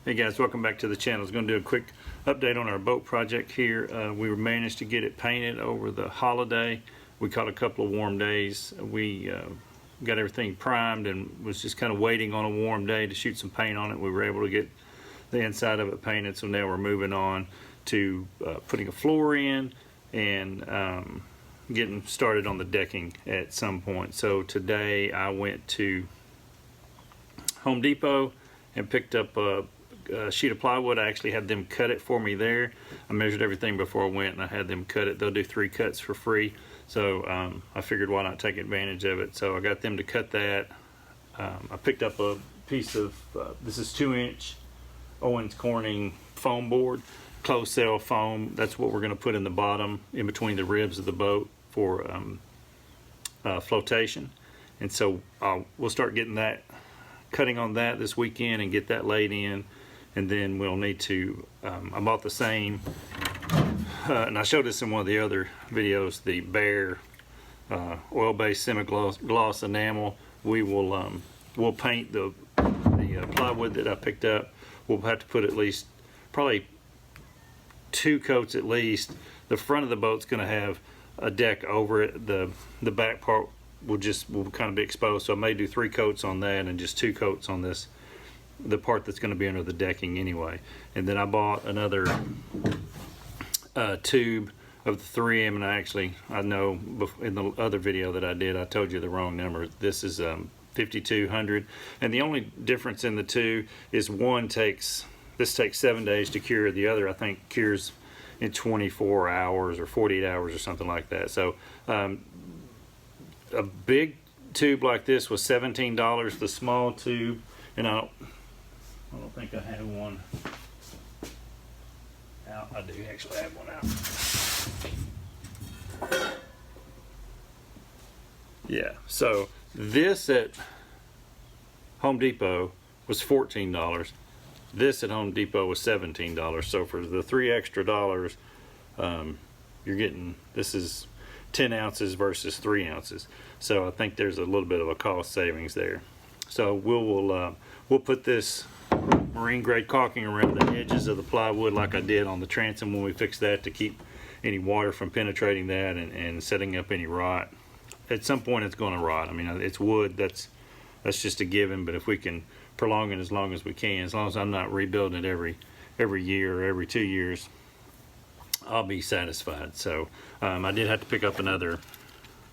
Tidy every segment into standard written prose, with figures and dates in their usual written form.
Hey guys, welcome back to the channel. I was going to do a quick update on our boat project here. We managed to get it painted over the holiday. We caught a couple of warm days. We got everything primed and was just kind of waiting on a warm day to shoot some paint on it. We were able to get the inside of it painted, so now we're moving on to putting a floor in and getting started on the decking at some point. So today I went to Home Depot and picked up a sheet of plywood. I actually had them cut it for me there. I measured everything before I went and I had them cut it. They'll do 3 cuts for free, so I figured why not take advantage of it. So I got them to cut that. I picked up a piece of this is 2-inch Owens Corning foam board, closed cell foam. That's what we're going to put in the bottom in between the ribs of the boat for flotation. And so we'll start getting that, cutting on that this weekend and get that laid in. And then we'll need to, I bought the same, and I showed this in one of the other videos, the Bear oil-based semi-gloss enamel. We will we'll paint the plywood that I picked up. We'll have to put at least probably 2 coats at least. The front of the boat's going to have a deck over it. The back part will kind of be exposed, so I may do 3 coats on that and just 2 coats on this, the part that's going to be under the decking anyway. And then I bought another tube of the 3M, and I know in the other video that I did I told you the wrong number. This is 5200, and the only difference in the two is this takes 7 days to cure. The other I think cures in 24 hours or 48 hours or something like that. So a big tube like this was $17. The small tube, and I don't think I have one out. I do actually have one out. Yeah, so this at Home Depot was $14. This at Home Depot was $17. So for the $3 extra, you're getting, this is 10 ounces versus 3 ounces. So I think there's a little bit of a cost savings there. So we'll put this marine grade caulking around the edges of the plywood like I did on the transom when we fixed that, to keep any water from penetrating that and setting up any rot. At some point it's going to rot. I mean, it's wood, that's just a given, but if we can prolong it as long as we can, as long as I'm not rebuilding it every year or every 2 years, I'll be satisfied. So I did have to pick up another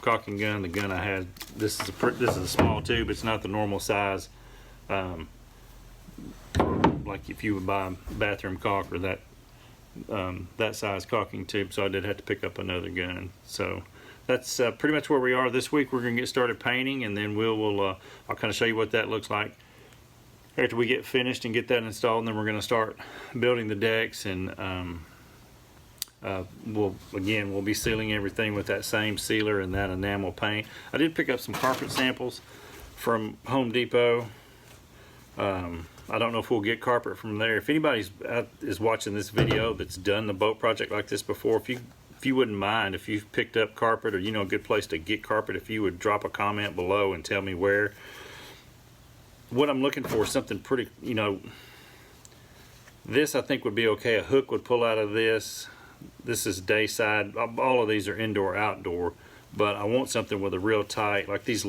caulking gun. The gun I had, this is a small tube. It's not the normal size, like if you would buy a bathroom caulk or that size caulking tube. So I did have to pick up another gun. So that's pretty much where we are this week. We're going to get started painting, and then I'll kind of show you what that looks like after we get finished and get that installed. And then we're going to start building the decks, and we'll be sealing everything with that same sealer and that enamel paint. I did pick up some carpet samples from Home Depot. I don't know if we'll get carpet from there. If anybody is watching this video that's done the boat project like this before, if you wouldn't mind, if you've picked up carpet or you know a good place to get carpet, if you would drop a comment below and tell me where. What I'm looking for is something pretty, this I think would be okay. A hook would pull out of this. This is day side. All of these are indoor, outdoor, but I want something with a real tight, like these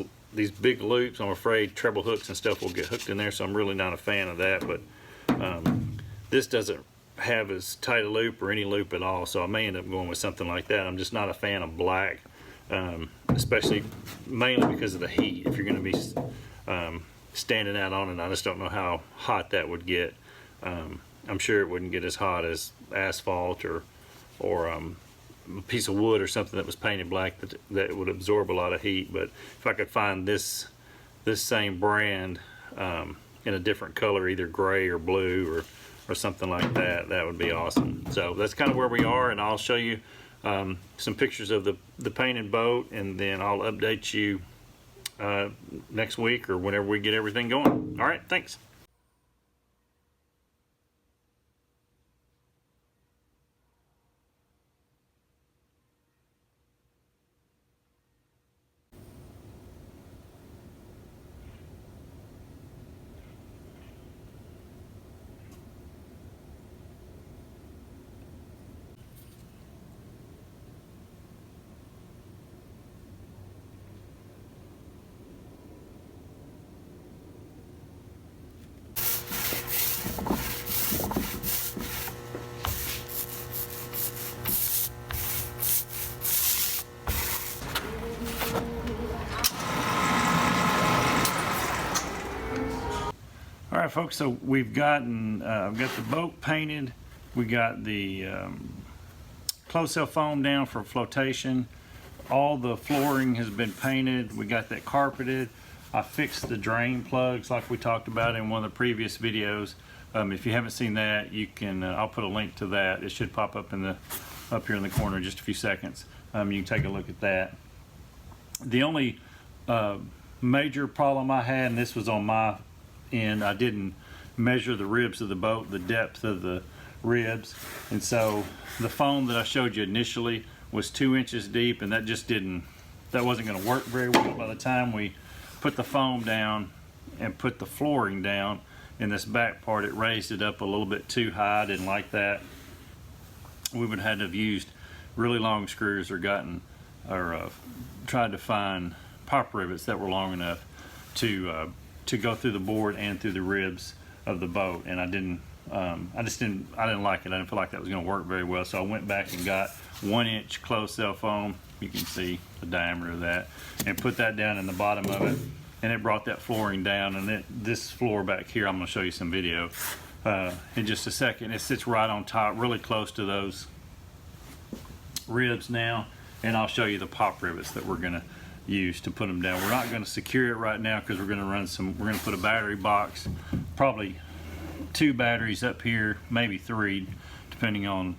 big loops. I'm afraid treble hooks and stuff will get hooked in there, so I'm really not a fan of that. But this doesn't have as tight a loop or any loop at all, so I may end up going with something like that. I'm just not a fan of black, especially mainly because of the heat. If you're going to be standing out on it, I just don't know how hot that would get. I'm sure it wouldn't get as hot as asphalt or a piece of wood or something that was painted black that would absorb a lot of heat. But if I could find this same brand in a different color, either gray or blue or something like that, that would be awesome. So that's kind of where we are, and I'll show you some pictures of the painted boat, and then I'll update you next week or whenever we get everything going. All right, thanks. folks, so we've gotten got the boat painted. We got the closed cell foam down for flotation. All the flooring has been painted. We got that carpeted. I fixed the drain plugs like we talked about in one of the previous videos. If you haven't seen that, you can. I'll put a link to that. It should pop up up here in the corner in just a few seconds. You can take a look at that. The only major problem I had, and this was on my end, I didn't measure the ribs of the boat, the depth of the ribs, and so the foam that I showed you initially was 2 inches deep, and that wasn't going to work very well. By the time we put the foam down and put the flooring down in this back part, it raised it up a little bit too high. I didn't like that. We would have had to have used really long screws or tried to find pop rivets that were long enough to go through the board and through the ribs of the boat, and I didn't like it. I didn't feel like that was going to work very well, so I went back and got 1 inch closed cell foam. You can see the diameter of that, and put that down in the bottom of it, and it brought that flooring down. And this floor back here, I'm going to show you some video in just a second. It sits right on top, really close to those ribs now, and I'll show you the pop rivets that we're going to use to put them down. We're not going to secure it right now because we're going to put a battery box, probably 2 batteries up here, maybe 3, depending on,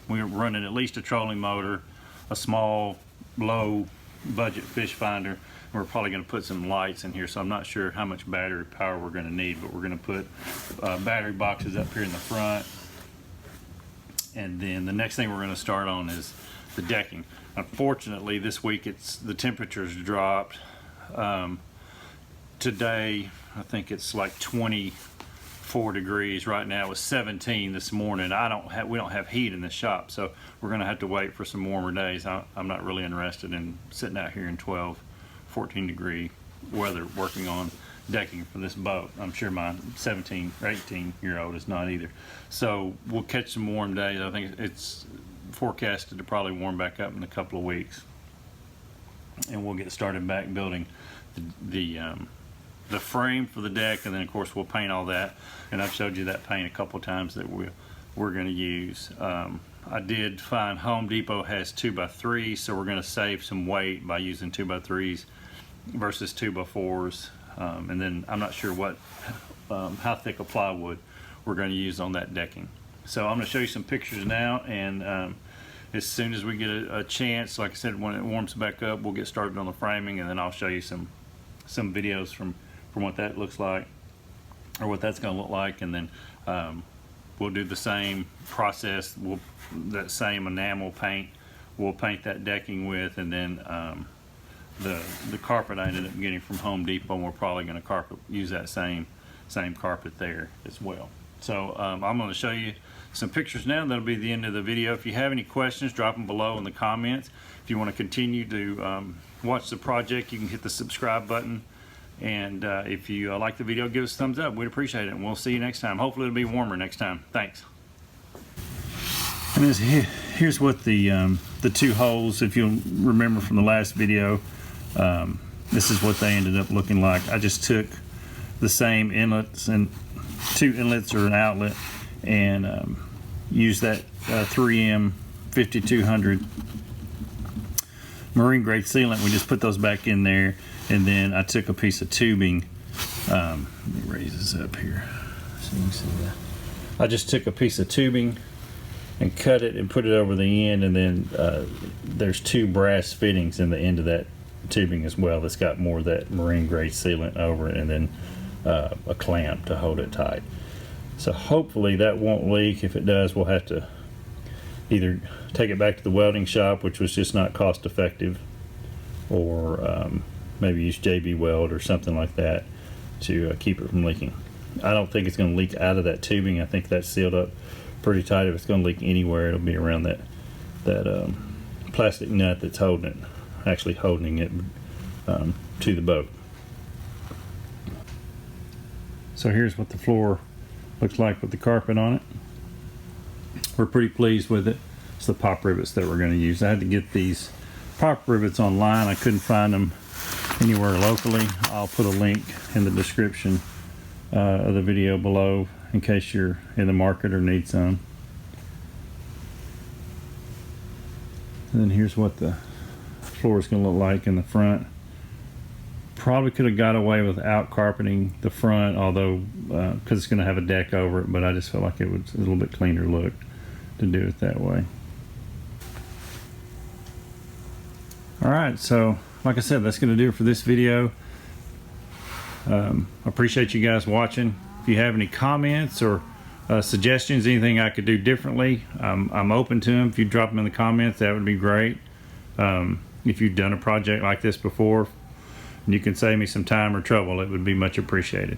we're running at least a trolling motor, a small low budget fish finder. We're probably going to put some lights in here, so I'm not sure how much battery power we're going to need, but we're going to put battery boxes up here in the front. And then the next thing we're going to start on is the decking. Unfortunately, this week the temperatures dropped. Today, I think it's like 24 degrees. Right now it was 17 this morning. We don't have heat in the shop, so we're going to have to wait for some warmer days. I'm not really interested in sitting out here in 12, 14 degree weather working on decking for this boat. I'm sure my 17 or 18-year-old is not either. So we'll catch some warm days. I think it's forecasted to probably warm back up in a couple of weeks, and we'll get started back building the frame for the deck, and then of course we'll paint all that. And I've showed you that paint a couple of times that we're going to use. I did find Home Depot has 2x3s, so we're going to save some weight by using 2x3s versus 2x4s. And then I'm not sure how thick a plywood we're going to use on that decking. So I'm going to show you some pictures now, and as soon as we get a chance, like I said, when it warms back up, we'll get started on the framing, and then I'll show you some videos from what that looks like, or what that's going to look like, and then we'll do the same process. That same enamel paint we'll paint that decking with, and then the carpet I ended up getting from Home Depot, and we're probably going to use that same carpet there as well. So I'm going to show you some pictures now. That'll be the end of the video. If you have any questions, drop them below in the comments. If you want to continue to watch the project, you can hit the subscribe button, and if you like the video, give us a thumbs up. We'd appreciate it, and we'll see you next time. Hopefully it'll be warmer next time. Thanks. And here's what the 2 holes, if you'll remember from the last video, this is what they ended up looking like. I just took the same inlets, and 2 inlets or an outlet, and used that 3M 5200 marine grade sealant. We just put those back in there, and then I took a piece of tubing. Let me raise this up here so you can see that. I just took a piece of tubing and cut it and put it over the end, and then there's 2 brass fittings in the end of that tubing as well that's got more of that marine grade sealant over it, and then a clamp to hold it tight. So hopefully that won't leak. If it does, we'll have to either take it back to the welding shop, which was just not cost effective, or maybe use JB Weld or something like that to keep it from leaking. I don't think it's going to leak out of that tubing. I think that's sealed up pretty tight. If it's going to leak anywhere, it'll be around that plastic nut that's holding it to the boat. So here's what the floor looks like with the carpet on it. We're pretty pleased with it. It's the pop rivets that we're going to use. I had to get these pop rivets online. I couldn't find them anywhere locally. I'll put a link in the description of the video below in case you're in the market or need some. And then here's what the floor is going to look like in the front. Probably could have got away without carpeting the front, although because it's going to have a deck over it, but I just felt like it was a little bit cleaner look to do it that way. Alright, so like I said, that's going to do it for this video. Appreciate you guys watching. If you have any comments or suggestions, anything I could do differently, I'm open to them. If you drop them in the comments, that would be great. If you've done a project like this before and you can save me some time or trouble, it would be much appreciated.